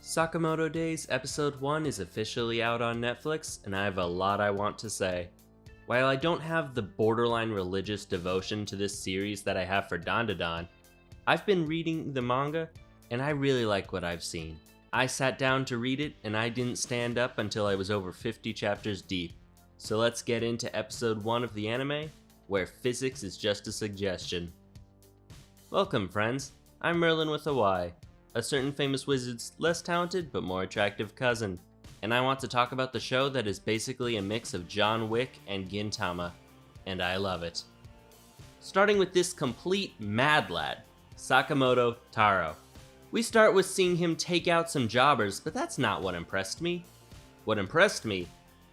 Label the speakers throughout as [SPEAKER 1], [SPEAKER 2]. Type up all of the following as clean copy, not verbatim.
[SPEAKER 1] Sakamoto Days Episode 1 is officially out on Netflix, and I have a lot I want to say. While I don't have the borderline religious devotion to this series that I have for Dandadan, I've been reading the manga, and I really like what I've seen. I sat down to read it, and I didn't stand up until I was over 50 chapters deep. So let's get into Episode 1 of the anime, where physics is just a suggestion. Welcome, friends. I'm Merlin with a Y, a certain famous wizard's less talented but more attractive cousin, and I want to talk about the show that is basically a mix of John Wick and Gintama, and I love it. Starting with this complete mad lad, Sakamoto Taro. We start with seeing him take out some jobbers, but that's not what impressed me. What impressed me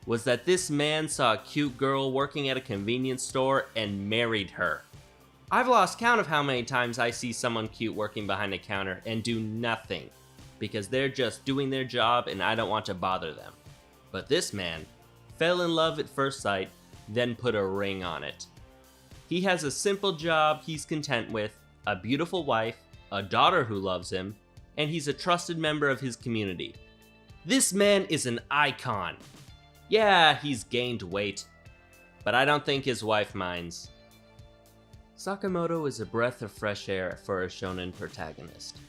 [SPEAKER 1] was that this man saw a cute girl working at a convenience store and married her. I've lost count of how many times I see someone cute working behind a counter and do nothing, because they're just doing their job and I don't want to bother them. But this man fell in love at first sight, then put a ring on it. He has a simple job he's content with, a beautiful wife, a daughter who loves him, and he's a trusted member of his community. This man is an icon. Yeah, he's gained weight, but I don't think his wife minds. Sakamoto is a breath of fresh air for a shonen protagonist.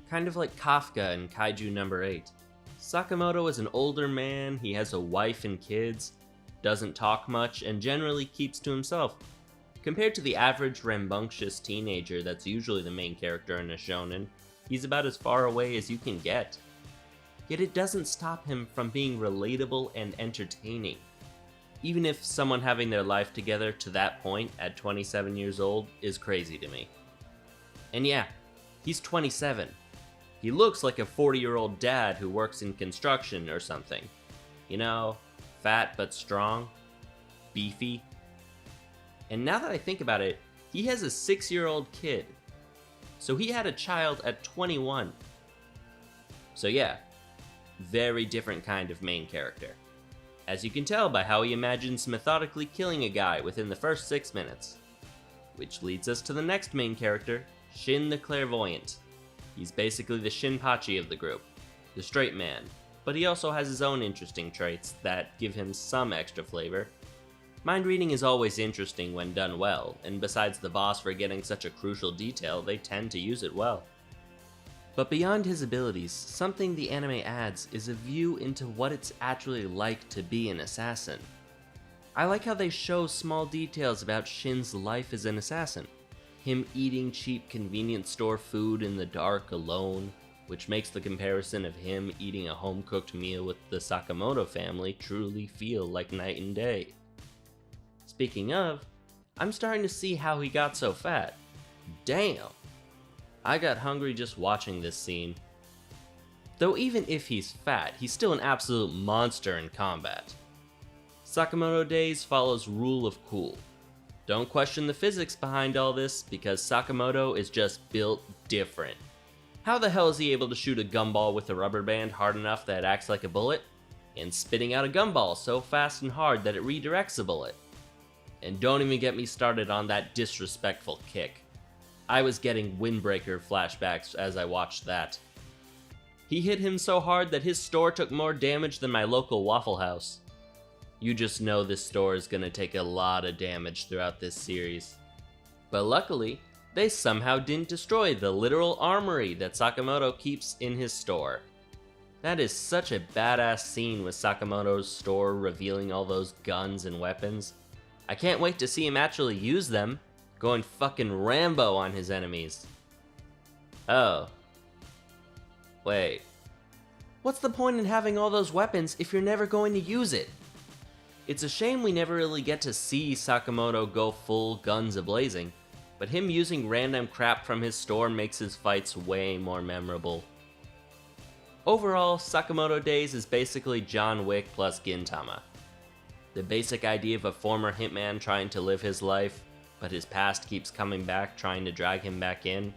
[SPEAKER 1] Kind of like Kafka in Kaiju number 8. Sakamoto is an older man, he has a wife and kids, doesn't talk much, and generally keeps to himself. Compared to the average rambunctious teenager that's usually the main character in a shonen, he's about as far away as you can get. Yet it doesn't stop him from being relatable and entertaining. Even if someone having their life together to that point at 27 years old is crazy to me. And yeah, he's 27. He looks like a 40-year-old dad who works in construction or something. You know, fat but strong, beefy. And now that I think about it, he has a 6-year-old kid. So he had a child at 21. So yeah, very different kind of main character. As you can tell by how he imagines methodically killing a guy within the first 6 minutes. Which leads us to the next main character, Shin the Clairvoyant. He's basically the Shinpachi of the group, the straight man, but he also has his own interesting traits that give him some extra flavor. Mind reading is always interesting when done well, and besides the boss forgetting such a crucial detail, they tend to use it well. But beyond his abilities, something the anime adds is a view into what it's actually like to be an assassin. I like how they show small details about Shin's life as an assassin. Him eating cheap convenience store food in the dark alone, which makes the comparison of him eating a home-cooked meal with the Sakamoto family truly feel like night and day. Speaking of, I'm starting to see how he got so fat. Damn! I got hungry just watching this scene. Though even if he's fat, he's still an absolute monster in combat. Sakamoto Days follows rule of cool. Don't question the physics behind all this, because Sakamoto is just built different. How the hell is he able to shoot a gumball with a rubber band hard enough that it acts like a bullet? And spitting out a gumball so fast and hard that it redirects a bullet? And don't even get me started on that disrespectful kick. I was getting Windbreaker flashbacks as I watched that. He hit him so hard that his store took more damage than my local Waffle House. You just know this store is gonna take a lot of damage throughout this series. But luckily, they somehow didn't destroy the literal armory that Sakamoto keeps in his store. That is such a badass scene with Sakamoto's store revealing all those guns and weapons. I can't wait to see him actually use them. Going fucking Rambo on his enemies. Oh. Wait. What's the point in having all those weapons if you're never going to use it? It's a shame we never really get to see Sakamoto go full guns a-blazing, but him using random crap from his store makes his fights way more memorable. Overall, Sakamoto Days is basically John Wick plus Gintama. The basic idea of a former hitman trying to live his life, but his past keeps coming back, trying to drag him back in.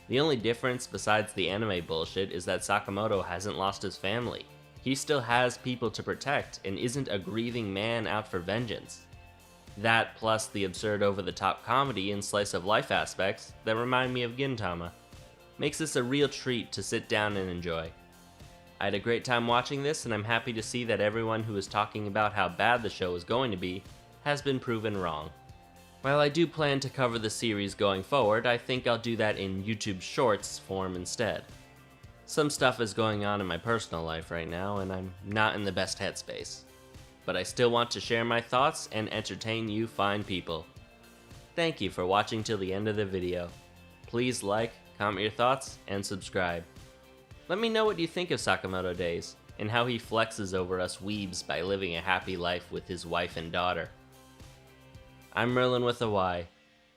[SPEAKER 1] The only difference besides the anime bullshit is that Sakamoto hasn't lost his family. He still has people to protect and isn't a grieving man out for vengeance. That plus the absurd over-the-top comedy and slice-of-life aspects that remind me of Gintama makes this a real treat to sit down and enjoy. I had a great time watching this, and I'm happy to see that everyone who was talking about how bad the show was going to be has been proven wrong. While I do plan to cover the series going forward, I think I'll do that in YouTube Shorts form instead. Some stuff is going on in my personal life right now, and I'm not in the best headspace. But I still want to share my thoughts and entertain you fine people. Thank you for watching till the end of the video. Please like, comment your thoughts, and subscribe. Let me know what you think of Sakamoto Days, and how he flexes over us weebs by living a happy life with his wife and daughter. I'm Merlin with a Y,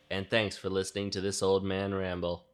[SPEAKER 1] and thanks for listening to this old man ramble.